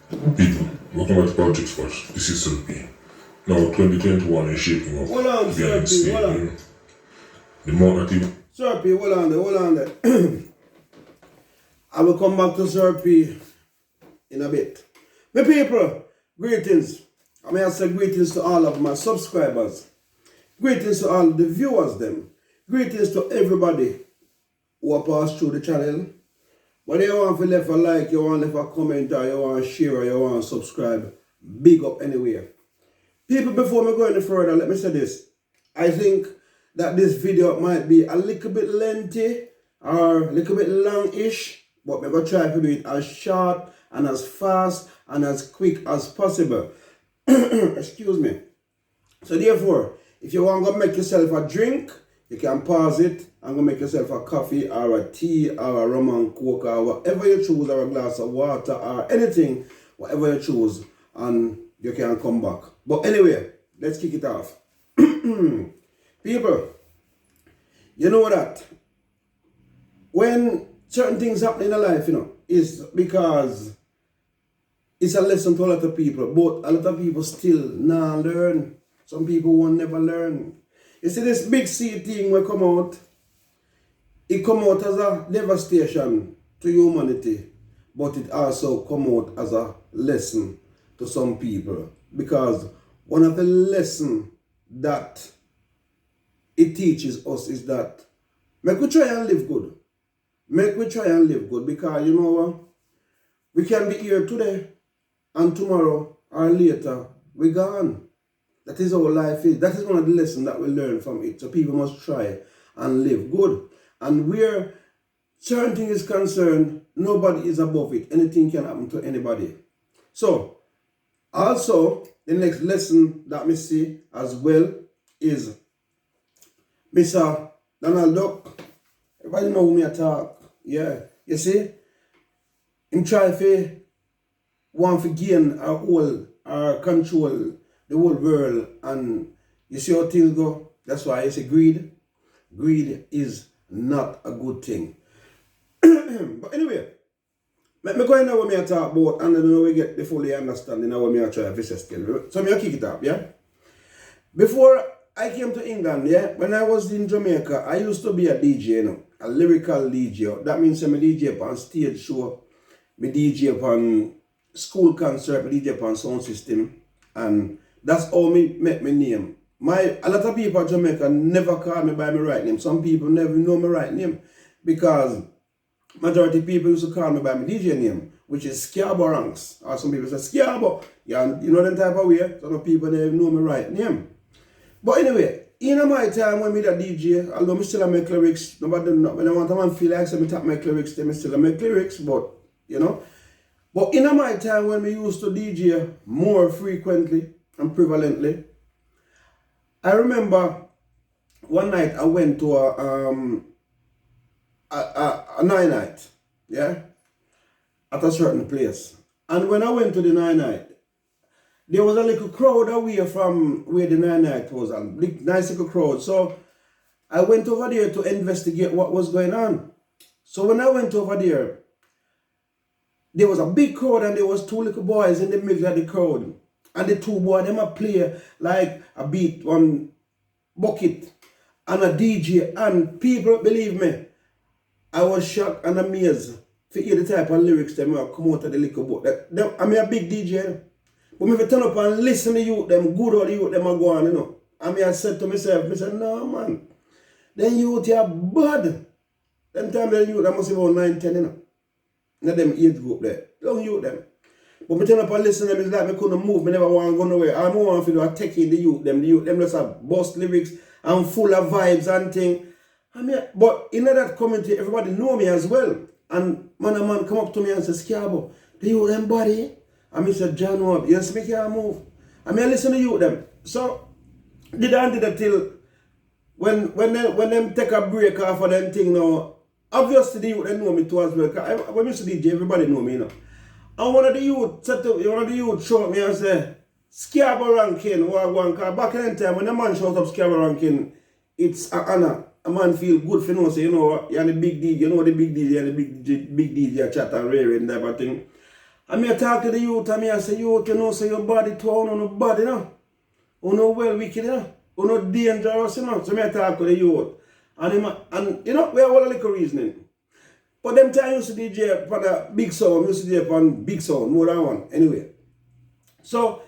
People, welcome back to Politics First. This is Sylvie. Now, 2021 is shaping up Hold on, to be an Sir P, hold insane on. year. The more active Sir P, hold on there. I will come back to Sir P in a bit. My people, greetings. I may say greetings to all of my subscribers. Greetings to all the viewers them. Greetings to everybody who have passed through the channel. Whether you want to leave a like, you want to leave a comment, or you want to share, or you want to subscribe, big up anywhere. People, before me go any further, let me say this. I think that this video might be a little bit lengthy or a little bit long-ish, but we're going to try to do it as short and as fast and as quick as possible. Excuse me. So therefore, if you want to make yourself a drink, you can pause it and go make yourself a coffee or a tea or a rum and coke or whatever you choose, or a glass of water or anything, whatever you choose, and you can come back. But anyway, let's kick it off. People, you know that when certain things happen in a life, is because it's a lesson to a lot of people, but a lot of people still not learn. Some people will never learn. You see, this big C thing will come out. It come out as a devastation to humanity, but it also come out as a lesson to some people. Because one of the lessons that it teaches us is that make we try and live good. Make we try and live good, because you know what? We can be here today and tomorrow or later we're gone. That is how life is. That is one of the lessons that we learn from it. So people must try and live good. And where certain thing is concerned, nobody is above it. Anything can happen to anybody. So, also, the next lesson that we see as well is Mr. Donald Duck. Everybody know who me talk. Yeah. You see? Him try to want to gain our whole, our control the whole world, and you see how things go. That's why I say greed. Greed is not a good thing. But anyway, let me go in now what I talk about, and then we get the fully understanding of what I try to say still. So I kick it up, yeah? Before I came to England, yeah, when I was in Jamaica, I used to be a DJ, a lyrical DJ. That means I'm a DJ on stage show, me DJ upon school concert, me DJ upon sound system, and that's how me make my name. A lot of people in Jamaica never call me by my right name. Some people never know my right name, because majority of people used to call me by my DJ name, which is Scarborough Ranks. Or some people say Scarborough. Yeah, you know them type of way. Some people never know my right name. But anyway, in my time when me the DJ, although I still make lyrics, nobody know. When I want a man feel like I tap my lyrics, then I still make lyrics, but you know. But in my time when we used to DJ more frequently and prevalently, I remember one night I went to a night night, yeah, at a certain place. And when I went to the night night, there was a little crowd away from where the night night was, a big, nice little crowd. So I went over there to investigate what was going on. So when I went over there was a big crowd, and there was two little boys in the middle of the crowd. And the two boys, them a play like a beat on bucket and a DJ. And people, believe me, I was shocked and amazed to hear the type of lyrics them come out of the little book. I'm a big DJ. But if I turn up and listen to you, them good or the youth, them are going, I said to myself, no man, them youth are bad. Them time the youth, I must be about 9, 10, Not them age group there. Don't youth them. But I turn up and listen to them, it's like I couldn't move, I never want to go nowhere. I want to do a taking the youth, them just have bust lyrics and full of vibes and things. But in that community, everybody know me as well. And man come up to me and say, Scarborough, the youth them body. And I said, John, yes, me can't move. I listen to you them. So, did that till when them take a break off of them thing now, obviously the youth they know me too as well. When I used to DJ, everybody know me, And one of the youth showed me and said, Scarborough Ranking, because back in the time when a man shows up Scarborough Ranking, it's an honor. A man feel good for you, say, you're the big DJ, the big DJ and the big DJ chat and rare and everything. And me talk to the youth and me I say, youth, you know, say your body to on no body, you know. You know well wicked, you know. You know dangerous, you know. So me I talk to the youth. And you know, we have all a little reasoning. But them time used to DJ upon a big sound, used to DJ upon big sound, more than one. Anyway. So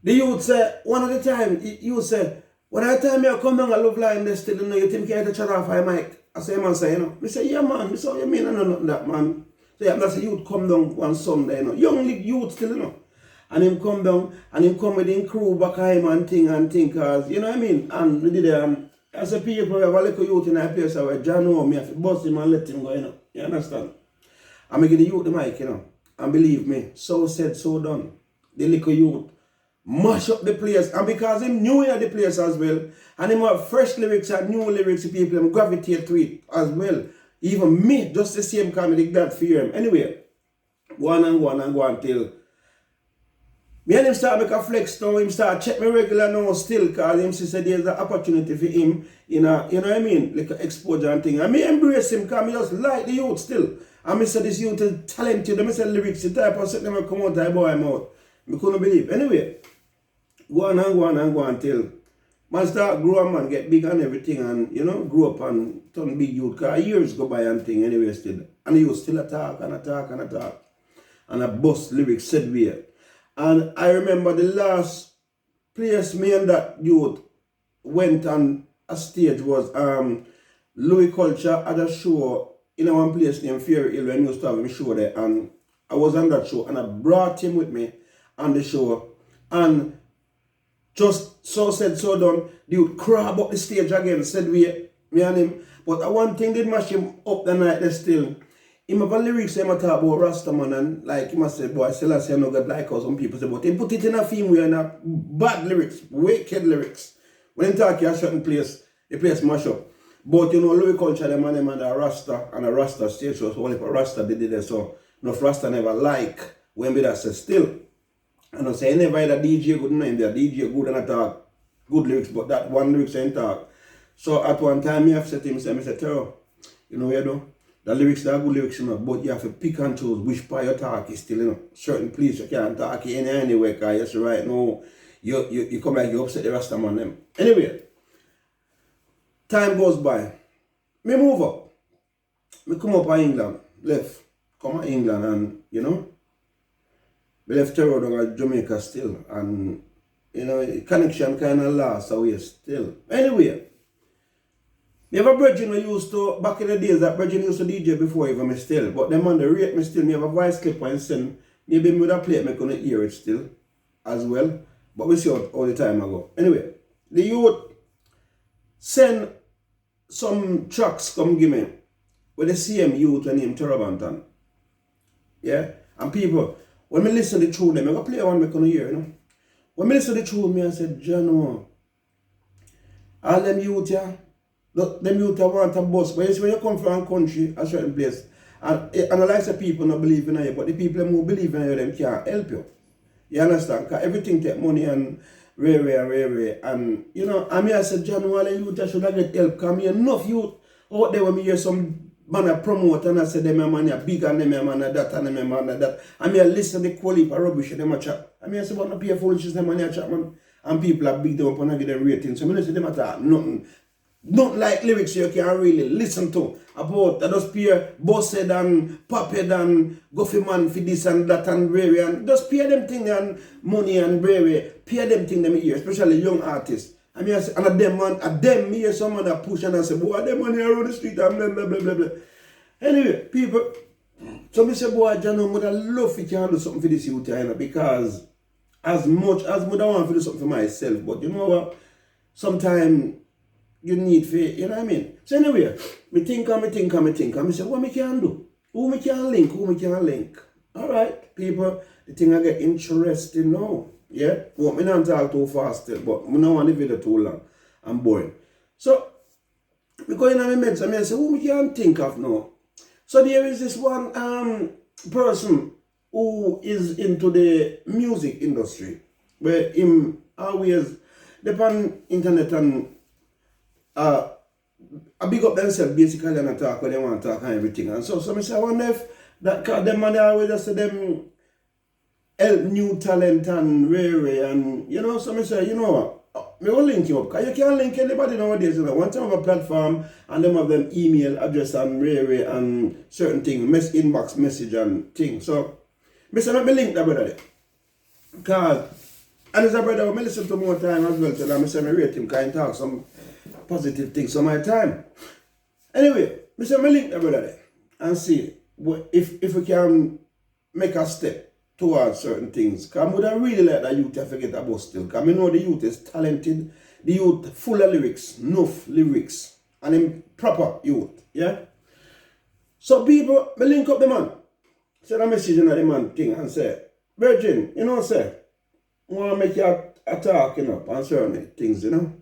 the youth say, one of the time, you say, when I tell me I come down a love line, they still, you know, you think you have to shut off my mic. I say, man, say, you know. I say, yeah, man. I say, what you mean? I know nothing that, man. So, yeah, that's a youth come down one Sunday, you know. Young youth still, you know. And him come down, and him come with him crew back home and thing, cause, you know what I mean? And we did, as a people, we have a little youth in that place where John know me, I have to bust him and let him go, you know. You understand? I make the youth the mic, you know. And believe me, so said, so done. The little youth mash up the place, and because him knew the place as well, and him have fresh lyrics and new lyrics, people him gravitate to it as well. Even me, just the same comedy that fear him. Anyway, go on till me and him start make a flex now, him start check me regular now still, cause him said there's an opportunity for him in a, you know what I mean, like a exposure and thing. And me embrace him cause me just like the youth still. And me say this youth is talented, and me say lyrics, the type of something never come out of boy mouth. Me couldn't believe. Anyway, go on till man start grow man, get big and everything, and you know, grow up and turn big youth, cause years go by and thing anyway still. And you still attack. And a bust lyrics said way. And I remember the last place me and that youth went on a stage was Louis Culture at a show in one place named Fairy Hill when he used to have him show there, and I was on that show and I brought him with me on the show, and just so said so done, the youth crab up the stage again, said we, me and him. But one thing did mash him up the night there still. Him have a lyrics him talk about Rastaman, and like he must say, boy, still I say no God like how some people say, but he put it in a theme way and a bad lyrics, wicked lyrics. When he talk a certain place, the place mash up. But you know, Louis Culture, them and a Rasta and a Rasta stage show, so only for Rasta they did it, so enough Rasta never like when we that say still. And I say never had a DJ good name there, DJ good and I talk good lyrics, but that one lyrics ain't talk. So at one time me have said to him, I said, Tero, you know what you do? The lyrics are good lyrics, you know, but you have to pick and choose which part you talk is still, you know. Certain place you can't talk in anyway, because you say right now, you come like you upset the Rasta man them. Anyway, time goes by. Me move up. Me come up to England, come to England, and you know, me left Terror down at Jamaica still, and you know, connection kind of lost away still. Anyway, me have a brethren who used to, back in the days, that brethren used to DJ before even me still, but them man they rate me still. Me have a voice clip and send, maybe me would have played, me couldn't hear it still as well, but we see all the time ago. Anyway, the youth send some tracks come give me with the same youth named Terabantan. Yeah? And people, when me listen to the tune, them, I go play one me couldn't hear, you know. When me listen to the tune, me I said, John, all them youth, yeah, them youth want a bus, but you see when you come from a country, a certain place, and I like the people not believe in you, but the people who believe in you, them can't help you. You understand? Because everything take money and rare, and you know, I mean I said, John, all the youth should have get help, because me enough youth out there when me hear some man a promote and I say them man a big and them man a that and them man a that. I mean I listen to the quality of rubbish them a chat. I mean I say about no pay foolishness them man a chat, man. And people are big them up and I give them ratings. So I don't say them a talk nothing. Not like lyrics you can really listen to about that just pay Bossed and Paped and Goffy Man for this and that and Brary, and just pay them thing and money and Brary, pay them thing them here, especially young artists. I mean, I say, and them man, me hear someone that push and I say, boy, them money around the street and blah blah blah blah blah. Anyway, people, so me say, boy, John, I would love if you can do something for this youth, you know, because as much as I want to do something for myself, but you know what? Sometimes you need for, you know what I mean? So anyway, me think, and me say, what me can do? Who me can link? Alright, people, the thing I get interesting now. Yeah? But me not talk too fast still, but I don't want the video too long. I'm boring. So, because in my meds, I say, who me can think of now? So there is this one person who is into the music industry, where him always depend internet and I big up themselves basically and I talk when they want to talk and everything. And so I say, I wonder if that, cause them man they always just say them help new talent and Ray and you know, so I say, you know what? Me will link you up. Because you can't link anybody nowadays. You know. One time have a platform and them have them email address and Ray and certain things, inbox message and things. So me say let me link that brother there. Because and as a brother, I listen to more time as well. So I say me rate him because he talk some positive things on my time. Anyway, me say me link that brother there and see if we can make a step towards certain things. Because I would have really like that youth to forget about still. Because I know the youth is talented, the youth full of lyrics, enough lyrics, and them proper youth. Yeah? So people, me link up the man. Send a message in the man thing and say, Virgin, you know, say, I want to make you a talk, you know, on certain things, you know.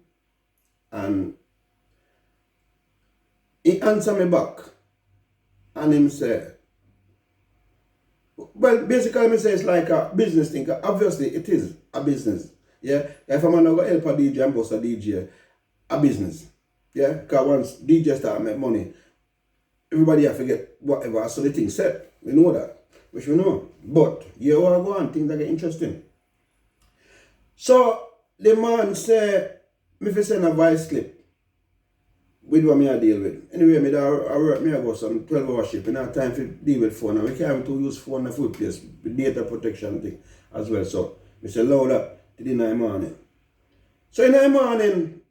And he answer me back. And him say, well, basically, I say it's like a business thing. Obviously, it is a business. Yeah? If I'm going to help a DJ and bust a DJ, a business. Yeah? Because once DJ start make money, everybody have to get whatever. So the thing set. We know that. Which we know. But, you want to go on, things that get interesting. So, the man say, me fi send a voice clip with what I deal with. Anyway, I work, I go some 12-hour shift. I have time to deal with phone. And we can't to use phone in the full place with data protection thing as well. So, I say, allow that to the morning. So, in the morning,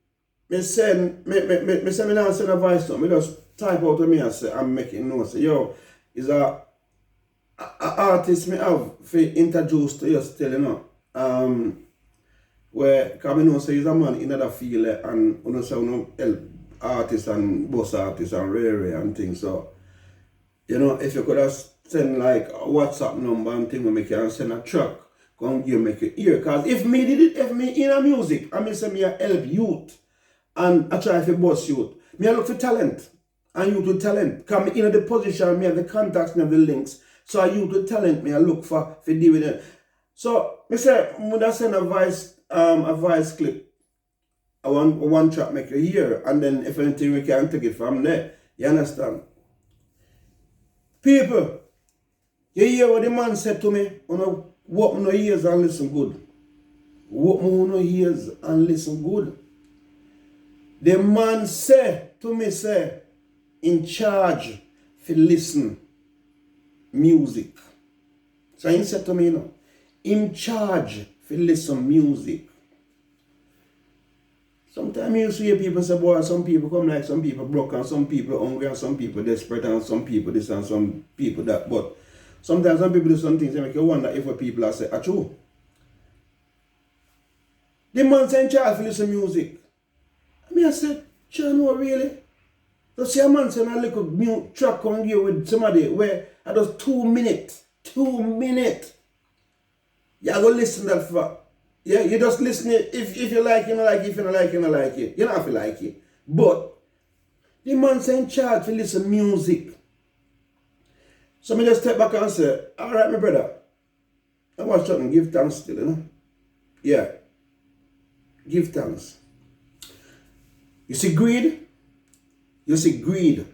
I send a voice to him. I just type out to me and say, I'm making notes. Say, yo, is a artist me have to introduce to you still, you know. Where, because I know say he's a man in another field and you know, so help artists and boss artists and rare and things. So, you know, if you could have send like a WhatsApp number and thing, we can send a track, come give make it hear. Because if me did it, if me in a music, I mean say me a help youth and I try to boss youth. Me I look for talent and youth with talent. Because me in the position, me have the contacts, me have the links. So I youth with talent, me I look for deal with it. So, me say, I would send a voice clip. I want one track make you hear, and then if anything we can take it from there. You understand? People, you hear what the man said to me? Walk my ears and listen good. Walk my ears and listen good. The man said to me, say, in charge for listen music. So he said to me, you know, in charge for listen music. Sometimes you see people say, boy, some people come like some people broke and some people hungry and some people desperate and some people this and some people that. But sometimes some people do some things that make you wonder if what people are saying are true. The man saying in charge for listen music. I said, sure, no, really? So see a man saying a little new track on here with somebody where I just 2 minutes. 2 minutes. You go listen that for. Yeah, you just listen it. If you like it, you don't like it. If you don't like it, you don't like it. You don't have to like it. But the man's in charge to listen music. So me just step back and say, alright, my brother. I watch something, give thanks still, you know? Yeah. Give thanks. You see greed? You see greed.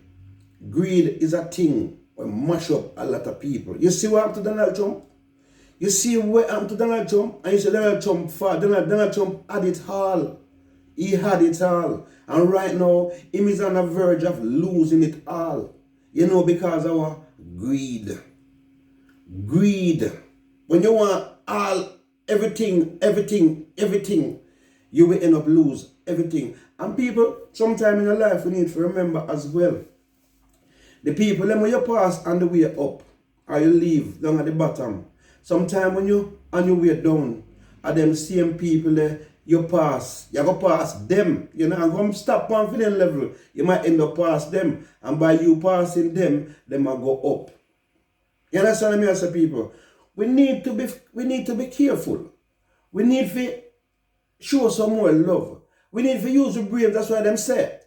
Greed is a thing that mash up a lot of people. You see what happened to Donald Trump? You see what happened to Donald Trump? And you say Donald Trump had it all. He had it all. And right now, he is on the verge of losing it all. You know, because of our greed. Greed. When you want all, everything, you will end up lose everything. And people, sometime in your life, we need to remember as well. The people, when you pass on the way up, or you leave down at the bottom, sometimes when you on your way down, are them same people there, you pass. You go past them. You know, and come stop on feeling level. You might end up past them. And by you passing them, they might go up. You understand me as a people? We need to be careful. We need to show some more love. We need to use the brain. That's why them say.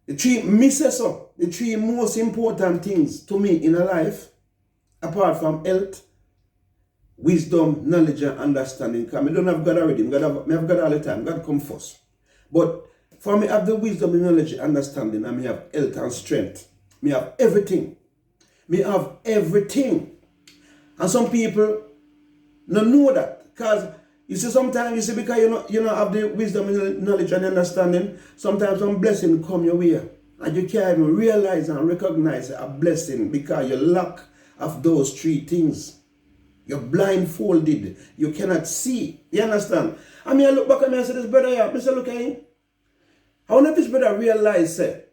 The three most important things to me in a life, apart from health, wisdom, knowledge, and understanding. Because I don't have God already. I have God all the time. God come first. But for me, I have the wisdom, knowledge, and understanding, and I have health and strength. I have everything. I have everything. And some people, No know that. Because you see sometimes, you see, because you don't have the wisdom and knowledge and understanding, sometimes some blessing come your way. And you can't even realize and recognize a blessing because you lack of those three things. You're blindfolded. You cannot see. You understand? I mean, I look back at me and say, this brother here, I say, look at him. I wonder if this brother realize, say,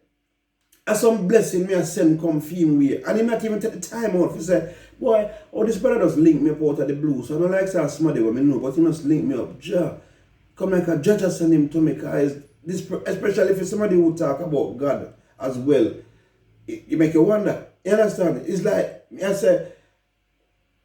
as some blessing me a send come for him way. And he not even take the time out to say, boy, oh, this brother just link me up out of the blue. So I don't like say somebody what me know, but he must link me up. Come like a judge send him to me, because this, especially if it's somebody who talk about God as well, it make you wonder. You understand? It's like, I say,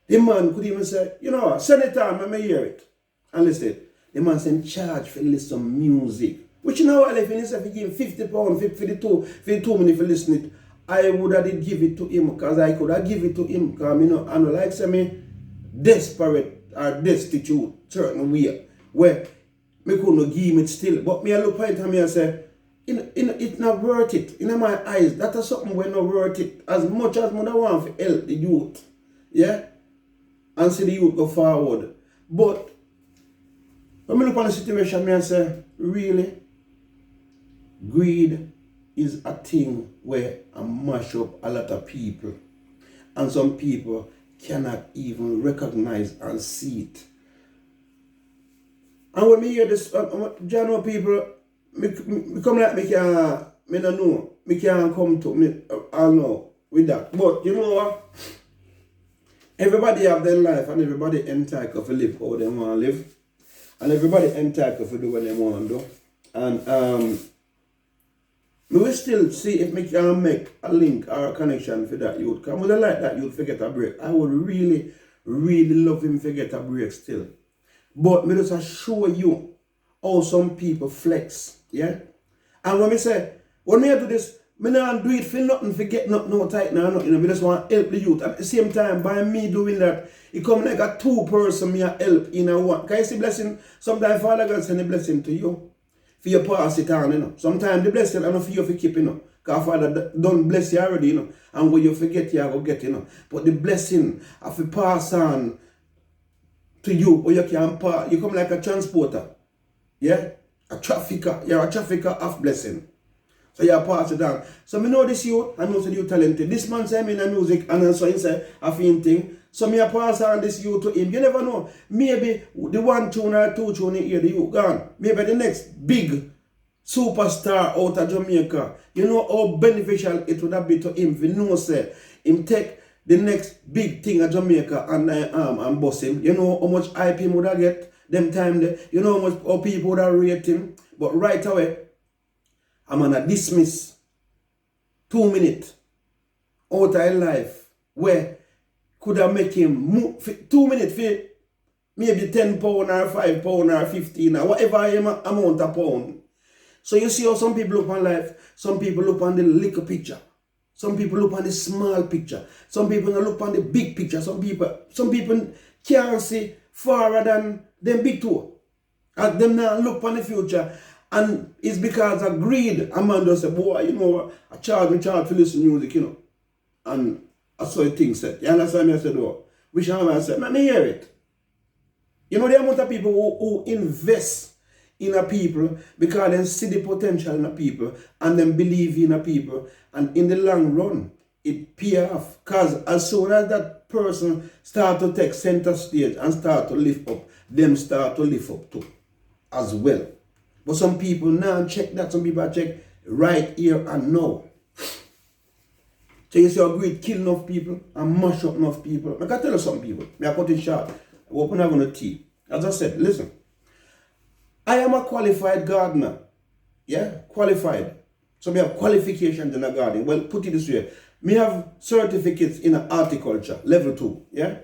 the man could even say, you know what, send it on, let me hear it. And listen, the man send charge for listen to music. Which you know what, if he give £50 for the 2 minutes for listening, I would have give it to him, because I could have give it to him, because I know like say me desperate or destitute certain way where me couldn't give him it still. But me I look at him and say, it's not worth it. In my eyes, that is something we're not worth it. As much as I want to help the youth, yeah, and see the youth go forward. But when I look at the situation, I say, really? Greed is a thing where I mash up a lot of people, and some people cannot even recognize and see it. And when me hear this, John, people, me come like me can't, me don't know, me can't come to me, I know with that. But you know what? Everybody have their life, and everybody entitled to live how they want to live, and everybody entitled to do what they want to do. And we will still see if we can make a link or a connection for that youth. Because I would like that youth to get a break. I would really, really love him to get a break still. But me just show you how some people flex. Yeah? And when me say, when me do this, me not do it for nothing, forget nothing, no tight, no nothing. You know, me just want to help the youth. At the same time, by me doing that, it come like a two-person me a help in a one. Can you see blessing? Sometimes Father God send a blessing to you. For you pass it on, you know. Sometimes the blessing and for you to keep, you know. Because Father don't bless you already, you know. And when you forget, you go get, you know. But the blessing of you pass on to you, or you can pass, you come like a transporter. Yeah? A trafficker. You're a trafficker of blessing. So you pass it on. So I know this youth, I know that you're talented. This man say I'm in the music, and so he say a fin thing. So me pass on this youth to him. You never know. Maybe the 1 tune or 2 tune here, the youth gone. Maybe the next big superstar out of Jamaica. You know how beneficial it would have been to him if you know say him take the next big thing at Jamaica and boss him. You know how much hype him would have get them time there. You know how people would have rate him. But right away, I'm gonna dismiss 2 minutes out of his life where could have make him move 2 minutes for maybe £10 or £5 or 15 or whatever amount of pound. So you see how some people look on life, some people look on the little picture, some people look on the small picture, some people look on the big picture, some people can't see farther than them big two. And them now look on the future. And it's because of greed. A man just say, boy, you know, I charge to listen to music, you know. And I saw a thing said. You understand me? I said, oh, which one I said, let me hear it. You know the amount of people who invest in a people because they see the potential in a people and then believe in a people. And in the long run, it pay off. Because as soon as that person start to take center stage and start to lift up, them start to lift up too as well. But some people now check that, some people check right here and now. So you see how greed kill enough people and mash up enough people. I can tell you some people, I cut it short, I open up on a tea. As I said, listen, I am a qualified gardener. Yeah, qualified. So we have qualifications in a garden. Well, put it this way, we have certificates in horticulture, level 2. Yeah.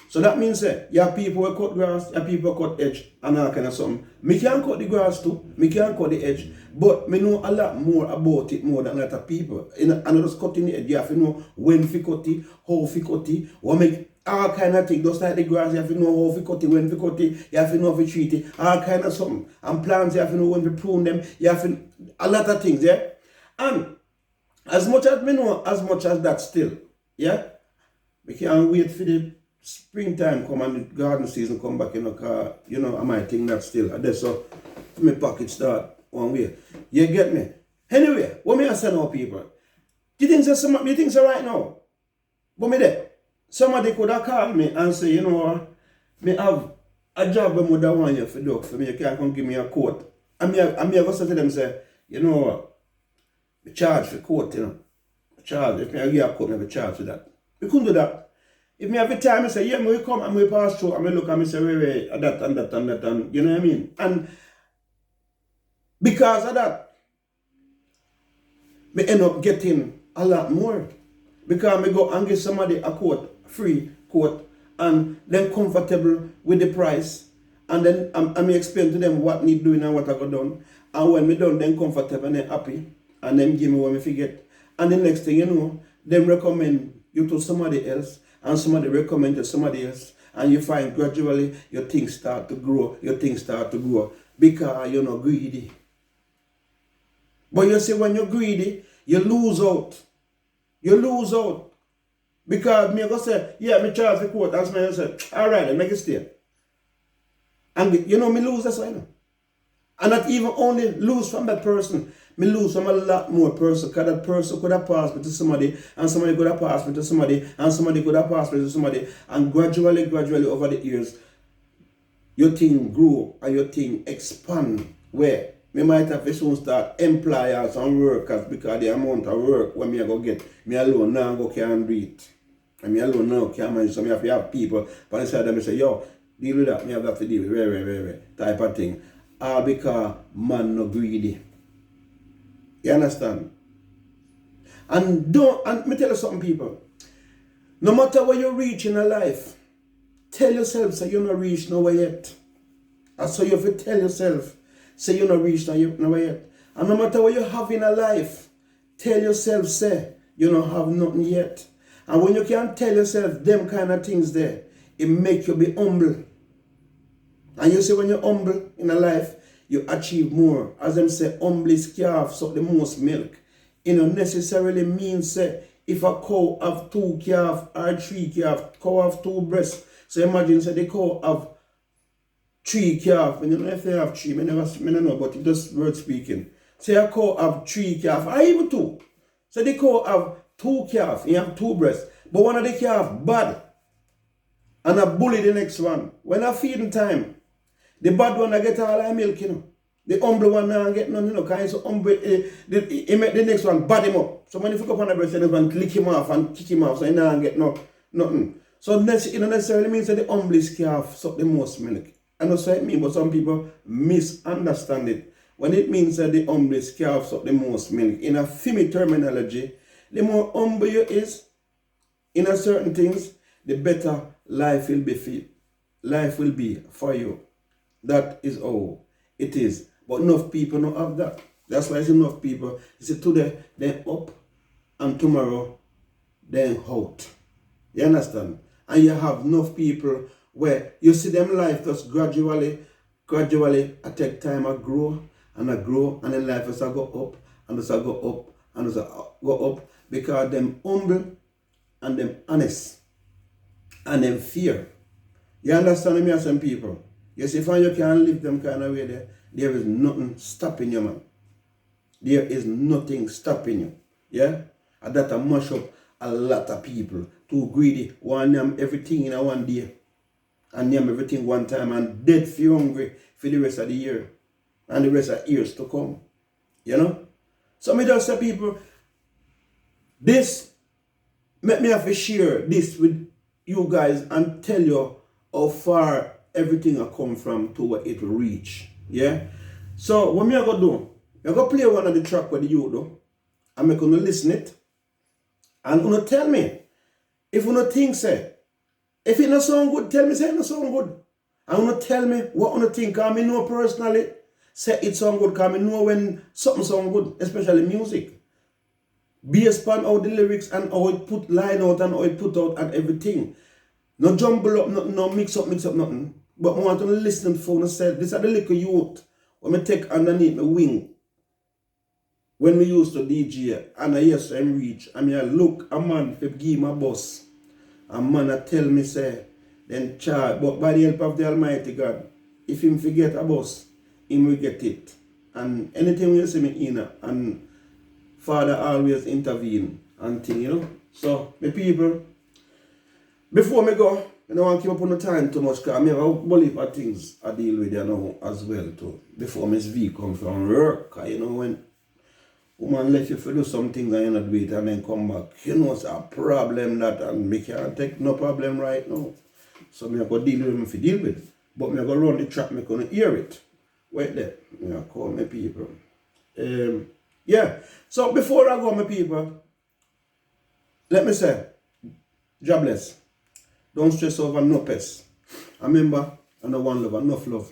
So that means that you have people who cut grass, you have people who cut edge, and all kind of something. Me can cut the grass too, me can cut the edge, but me know a lot more about it more than a lot of people. And I just cutting the edge, you have to know when to cut it, how to cut it, what make all kind of things. Just like the grass, you have to know how to cut it, when to cut it, you have to know how to treat it, all kind of something. And plants, you have to know when to prune them, you have to, a lot of things, yeah? And as much as me know, as much as that still, yeah? We can't wait for the springtime come and the garden season come back, car, I might think that still. And that's so my pocket start one way. You get me? Anyway, what me I say now, people? Do you think so right now? But me there, somebody could have called me and say, me have a job I would want you for do for me. You can't come give me a quote. And me ever say to them, say, me charge for quote, charge. If me give a quote, me have a charge for that. We couldn't do that. If me have a time, I say, yeah, me come and we pass through and me look and me say, wait, that and that and that and you know what I mean? And because of that, me end up getting a lot more. Because me go and give somebody a quote, free quote, and then comfortable with the price. And then I may explain to them what need doing and what I got done. And when me done, then comfortable and then happy. And then give me what me forget. And the next thing you know, them recommend you to somebody else. And somebody recommend to somebody else. And you find gradually your things start to grow. Your things start to grow. Because you're not greedy. But you see, when you're greedy, you lose out. You lose out. Because me go say, yeah, me charge the quote. And somebody say, all right, then make it stay. And me lose that way. And not even only lose from that person. Me lose from a lot more person. Because that person could have passed me to somebody. And somebody could have passed me to somebody. And somebody could have passed me to somebody. And gradually over the years, your thing grow and your thing expand. Where me might have to soon start employers and workers because the amount of work when me go get, me alone now go can't do it. And me alone now can't manage. So me have to have people on the side of me say, yo, deal with that. Me have to deal with very type of thing. All because man no greedy. You understand? And me tell you something, people. No matter where you reach in a life, tell yourself say you're not reached nowhere yet. And so you have to tell yourself, say you're not reached nowhere yet. And no matter what you have in a life, tell yourself, say you don't have nothing yet. And when you can tell yourself them kind of things there, it make you be humble. And you see when you're humble in a life, you achieve more. As them say, humble is calf suck the most milk. It don't necessarily mean say if a cow have 2 calf or 3 calf, cow have 2 breasts. So imagine say the cow have 3 calf. And you know if they have 3, I don't know, but just word speaking. Say a cow have 3 calf, or even 2. So the cow have 2 calf, you have 2 breasts. But one of the calf bad. And I bully the next one. When I feeding time, the bad one I get all the milk, The humble one I get none, because so humble, he make the next one bad him up. So when you look up on the breast, the next one click him off and kick him off, so he now get nothing. So it don't necessarily means that the humblest calf suck the most milk. I know what it means, but some people misunderstand it. When it means that the humblest calf suck the most milk, in a Fimi terminology, the more humble you is in a certain things, the better life will be for you. That is how it is. But enough people don't have that. That's why it's enough people. You see, today, then up, and tomorrow, then out. You understand? And you have enough people where you see them life just gradually, I take time, I grow, and then life just go up, and just go up, and just go up, because them humble, and them honest, and them fear. You understand me as some people? You see, if you can't live them kind of way there is nothing stopping you, man. There is nothing stopping you. Yeah? And that mash up a lot of people. Too greedy. Want them everything in a one day. And name everything one time. And dead feel hungry for the rest of the year. And the rest of years to come. You know? So me just say, people, this, make me have to share this with you guys and tell you how far everything will come from to where it will reach. Yeah? So what me I go do? I go play one of the track with you do. And I'm gonna listen it. And you tell me if you think say. If it not sound good, tell me say it not sound good. And you tell me what you think, because I know personally say it sound good, because I know when something sound good, especially music. Based upon how the lyrics and how it put line out and how it put out and everything. No jumble up, no mix up nothing. But I want to listen for and say, this are the little youth when I take underneath my wing. When we used to DJ and I hear some reach, I mean I look a man to give my boss. A man I tell me say, then charge. But by the help of the Almighty God, if him forget a bus, him will get it. And anything you see me in, and Father always intervene and thing, you know. So, my people, before me go, I don't want to keep up on the time too much, because I have a whole heap of things I deal with, you know, as well, too. Before Miss V come from work, you know, when woman let you do some things and you not do it and then come back, you know, it's a problem that, and me can't take no problem right now. So, I go deal with them if you deal with it. But I go run the track, I gonna hear it. Wait there, I call my people. Yeah, so before I go, my people, let me say, God bless. Don't stress over no pest. I remember, I know one love, enough love.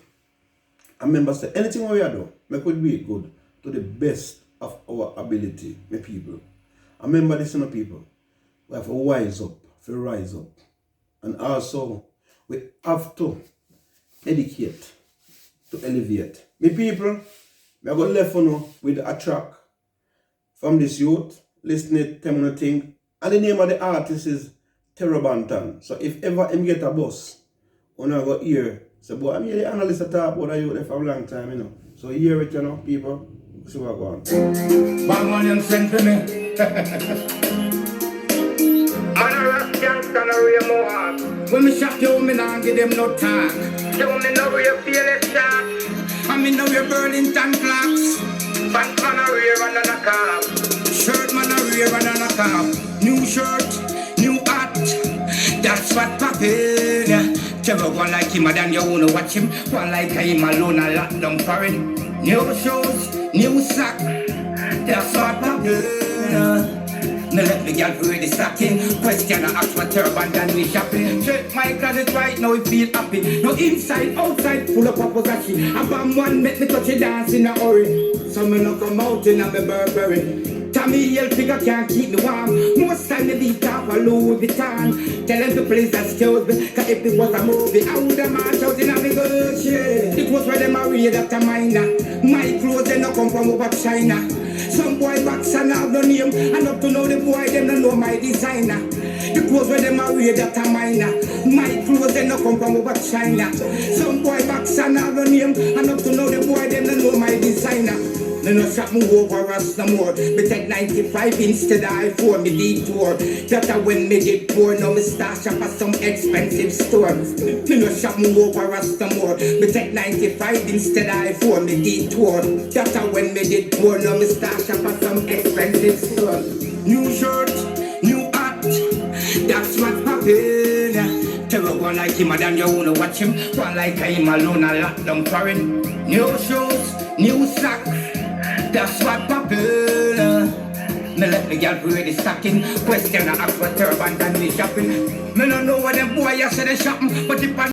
I remember say anything we do, make it be good to the best of our ability, my people. I remember this, you know, people. We have to wise up, to rise up. And also, we have to educate, to elevate. My people, we are going to left you know, with a track from this youth, listening to them thing. And the name of the artist is Terabantan. So if ever him get a bus, when I go hear, say, boy, I'm here the analyst that talk about you for a long time, you know. So hear it, you know, people. See what go on. Bang on and send to me. Man a rock gangsta no real more. When me shot you, me nah give them no talk. You me know you feel it sharp. And me know you Burlington flags. Pants man a rear and a cap. Shirt man a rear and a cap. New shirt, new hat. That's what poppin'. Never one like him, than you wanna watch him. One like him alone, a lot down for it. New shoes, new sock. That's what poppin'. Now let me get ready stocking. Question I ask what turban than me shopping. Check my closet right now, it feel happy. No inside, outside, full of paparazzi. I bam one, make me touch it dance in a hurry. So me no come out in a me Burberry. Tommy Hill figure can't keep me warm. Most time they beat up a Louis Vuitton. Tell them to please excuse me, cause if it was a movie, I would have marched out in a big old shit. It was where them a read after minor. My clothes they no come from over China. Some boy box and have no name, and up to know the boy them don't know my designer. The clothes where them a read after minor. My clothes they no come from over China. Some boy box and have no name, and up to know the boy them don't know my designer. Me no shot me over us no more. Me take 95 instead of iPhone, me detour. That's when me get poor, now me start shop at some expensive store. Me no shot me over us no more. Me take 95 instead of iPhone, me detour. That's when me get poor, now me start shop at some expensive store. New shirt, new hat, that's what poppin'. Tell one like him, than you wanna watch him. One like him alone, a lot down for it. New shoes, new socks. That's what poppin'. Me let me get ready stocking. Question I ask what turban than me shopping. Me no know what them boy you say they shopping, but if I